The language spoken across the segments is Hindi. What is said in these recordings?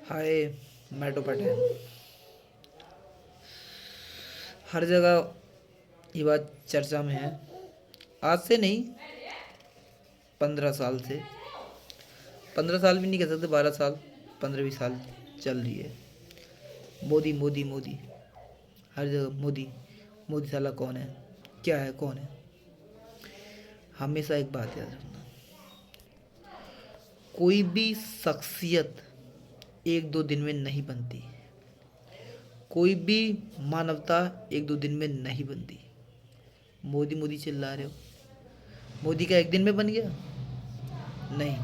हाय। मैटो पटेल। हर जगह ये बात चर्चा में है। आज से नहीं, 15 साल से। 15 साल भी नहीं कह सकते, 12 साल, 15-20 साल चल रही है। मोदी मोदी मोदी, हर जगह मोदी। मोदी साला कौन है, क्या है, कौन है। हमेशा एक बात याद रखना, कोई भी शख्सियत एक दो दिन में नहीं बनती। कोई भी मानवता एक दो दिन में नहीं बनती। मोदी मोदी चिल्ला रहे हो, मोदी का एक दिन में बन गया? नहीं।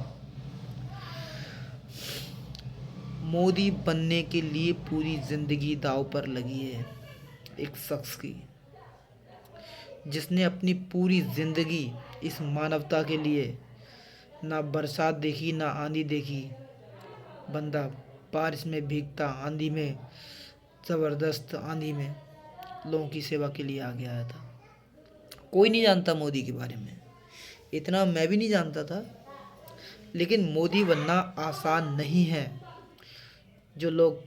मोदी बनने के लिए पूरी जिंदगी दांव पर लगी है एक शख्स की, जिसने अपनी पूरी जिंदगी इस मानवता के लिए ना बरसात देखी ना आंधी देखी। बंदा बारिश में भीगता, आंधी में, ज़बरदस्त आंधी में लोगों की सेवा के लिए आगे आया था। कोई नहीं जानता मोदी के बारे में, इतना मैं भी नहीं जानता था। लेकिन मोदी बनना आसान नहीं है। जो लोग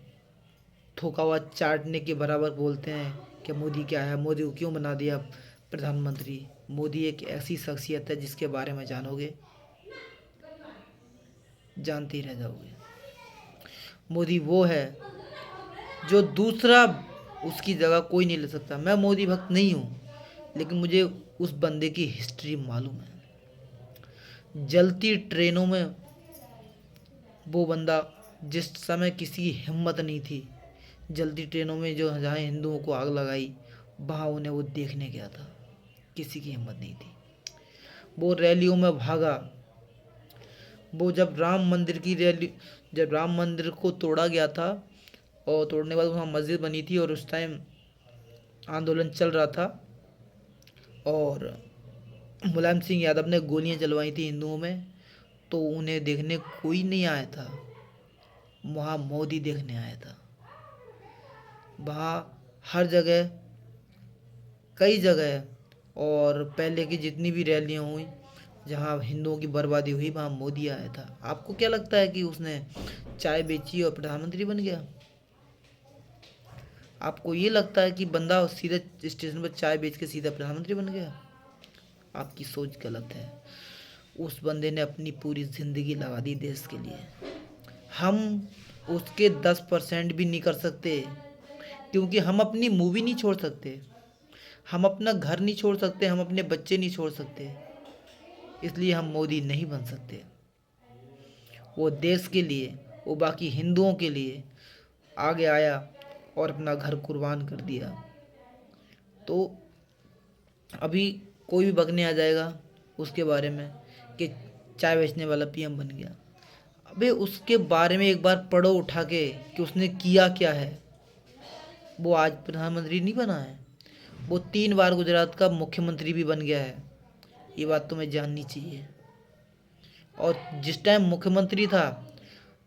थोका हुआ चाटने के बराबर बोलते हैं कि मोदी क्या है, मोदी को क्यों बना दिया प्रधानमंत्री। मोदी एक ऐसी शख्सियत है जिसके बारे में जानोगे, जानते ही रह जाओगे। मोदी वो है जो दूसरा, उसकी जगह कोई नहीं ले सकता। मैं मोदी भक्त नहीं हूँ, लेकिन मुझे उस बंदे की हिस्ट्री मालूम है। जलती ट्रेनों में वो बंदा, जिस समय किसी की हिम्मत नहीं थी, जलती ट्रेनों में जो जहाँ हिंदुओं को आग लगाई, वहाँ उन्हें वो देखने गया था। किसी की हिम्मत नहीं थी। वो रैलियों में भागा। वो जब राम मंदिर की रैली, जब राम मंदिर को तोड़ा गया था और तोड़ने के बाद वहाँ मस्जिद बनी थी और उस टाइम आंदोलन चल रहा था और मुलायम सिंह यादव ने गोलियां चलवाई थी हिंदुओं में, तो उन्हें देखने कोई नहीं आया था। वहाँ मोदी देखने आया था। वहाँ हर जगह, कई जगह, और पहले की जितनी भी रैलियाँ हुई जहाँ हिंदुओं की बर्बादी हुई, वहाँ मोदी आया था। आपको क्या लगता है कि उसने चाय बेची और प्रधानमंत्री बन गया? आपको ये लगता है कि बंदा सीधे स्टेशन पर चाय बेच के सीधा प्रधानमंत्री बन गया? आपकी सोच गलत है। उस बंदे ने अपनी पूरी ज़िंदगी लगा दी देश के लिए। हम उसके 10% भी नहीं कर सकते, क्योंकि हम अपनी मूवी नहीं छोड़ सकते, हम अपना घर नहीं छोड़ सकते, हम अपने बच्चे नहीं छोड़ सकते। इसलिए हम मोदी नहीं बन सकते। वो देश के लिए, वो बाकी हिंदुओं के लिए आगे आया और अपना घर कुर्बान कर दिया। तो अभी कोई भी बकने आ जाएगा उसके बारे में कि चाय बेचने वाला पीएम बन गया। अबे उसके बारे में एक बार पढ़ो उठा के कि उसने किया क्या है। वो आज प्रधानमंत्री नहीं बना है, वो 3 बार गुजरात का मुख्यमंत्री भी बन गया है। ये बात तुम्हें जाननी चाहिए। और जिस टाइम मुख्यमंत्री था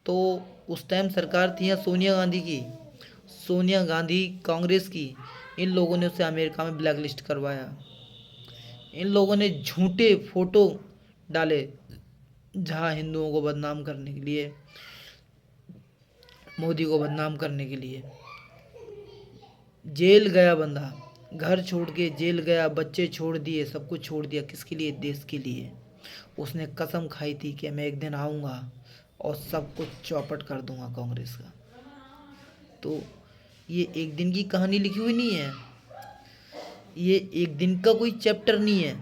तो उस टाइम सरकार थी यहाँ सोनिया गांधी की, सोनिया गांधी कांग्रेस की। इन लोगों ने उसे अमेरिका में ब्लैक लिस्ट करवाया। इन लोगों ने झूठे फोटो डाले जहाँ हिंदुओं को बदनाम करने के लिए, मोदी को बदनाम करने के लिए। जेल गया बंदा, घर छोड़ के जेल गया, बच्चे छोड़ दिए, सब कुछ छोड़ दिया। किसके लिए? देश के लिए। उसने कसम खाई थी कि मैं एक दिन आऊँगा और सब कुछ चौपट कर दूंगा कांग्रेस का। तो ये एक दिन की कहानी लिखी हुई नहीं है, ये एक दिन का कोई चैप्टर नहीं है।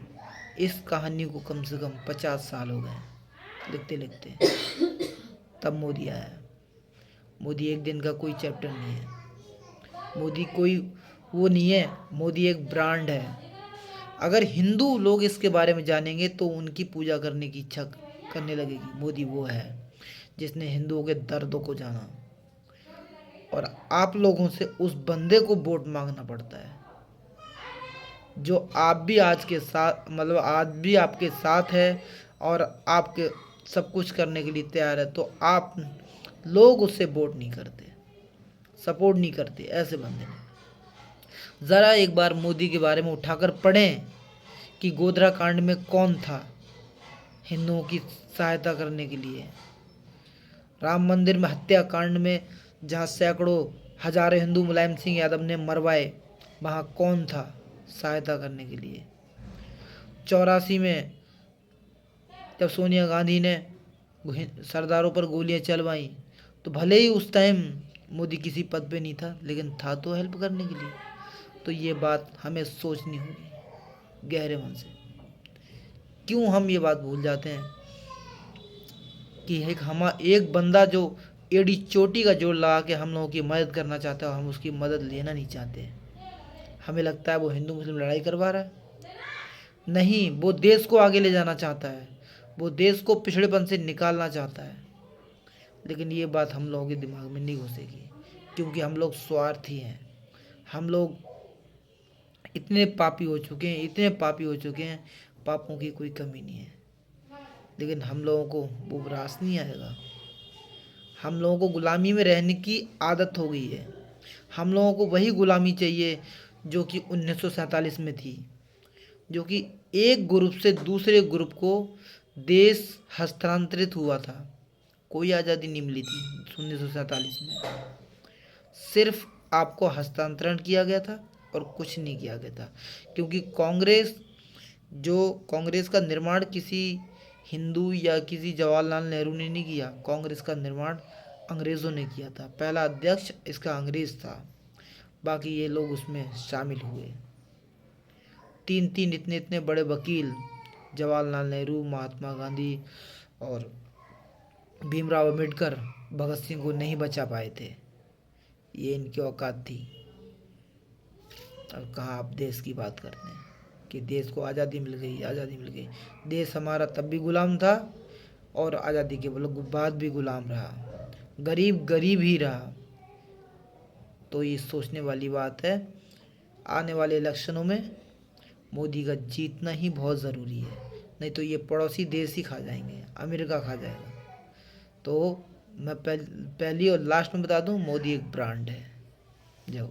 इस कहानी को कम से कम 50 साल हो गए लिखते लिखते, तब मोदी आया। मोदी एक दिन का कोई चैप्टर नहीं है। मोदी कोई वो नहीं है, मोदी एक ब्रांड है। अगर हिंदू लोग इसके बारे में जानेंगे तो उनकी पूजा करने की इच्छा करने लगेगी। मोदी वो है जिसने हिंदुओं के दर्दों को जाना। और आप लोगों से उस बंदे को वोट मांगना पड़ता है जो आप भी आज के साथ, मतलब आज भी आपके साथ है और आपके सब कुछ करने के लिए तैयार है। तो आप लोग उससे वोट नहीं करते, सपोर्ट नहीं करते ऐसे बंदे ने। ज़रा एक बार मोदी के बारे में उठाकर पढ़ें कि गोधरा कांड में कौन था हिंदुओं की सहायता करने के लिए। राम मंदिर में हत्याकांड में जहाँ सैकड़ों हजारों हिंदू मुलायम सिंह यादव ने मरवाए, वहाँ कौन था सहायता करने के लिए? 84 में जब सोनिया गांधी ने सरदारों पर गोलियां चलवाई, तो भले ही उस टाइम मोदी किसी पद पे नहीं था, लेकिन था तो हेल्प करने के लिए। तो ये बात हमें सोचनी होगी गहरे मन से। क्यों हम ये बात भूल जाते हैं कि एक बंदा जो एड़ी चोटी का जोड़ लगा के हम लोगों की मदद करना चाहता है और हम उसकी मदद लेना नहीं चाहते। हमें लगता है वो हिंदू मुस्लिम लड़ाई करवा रहा है। नहीं, वो देश को आगे ले जाना चाहता है, वो देश को पिछड़ेपन से निकालना चाहता है। लेकिन ये बात हम लोगों के दिमाग में नहीं घुसेगी, क्योंकि हम लोग स्वार्थी हैं। हम लोग इतने पापी हो चुके हैं, इतने पापी हो चुके हैं, पापों की कोई कमी नहीं है। लेकिन हम लोगों को वो रास नहीं आएगा। हम लोगों को गुलामी में रहने की आदत हो गई है। हम लोगों को वही गुलामी चाहिए जो कि 1947 में थी, जो कि एक ग्रुप से दूसरे ग्रुप को देश हस्तांतरित हुआ था। कोई आज़ादी नहीं मिली थी 1947 में, सिर्फ आपको हस्तांतरण किया गया था और कुछ नहीं किया गया था। क्योंकि कांग्रेस का निर्माण किसी हिंदू या किसी जवाहरलाल नेहरू ने नहीं किया। कांग्रेस का निर्माण अंग्रेज़ों ने किया था। पहला अध्यक्ष इसका अंग्रेज़ था, बाकी ये लोग उसमें शामिल हुए। तीन तीन इतने इतने बड़े वकील, जवाहरलाल नेहरू, महात्मा गांधी और भीमराव अम्बेडकर, भगत सिंह को नहीं बचा पाए थे। ये इनकी औकात थी। अब कहाँ आप देश की बात करते हैं कि देश को आज़ादी मिल गई, आज़ादी मिल गई। देश हमारा तब भी गुलाम था और आज़ादी के बाद भी गुलाम रहा, गरीब गरीब ही रहा। तो ये सोचने वाली बात है। आने वाले इलेक्शनों में मोदी का जीतना ही बहुत ज़रूरी है, नहीं तो ये पड़ोसी देश ही खा जाएंगे, अमेरिका खा जाएगा। तो मैं पहली और लास्ट में बता दूं, मोदी एक ब्रांड है। जाओ।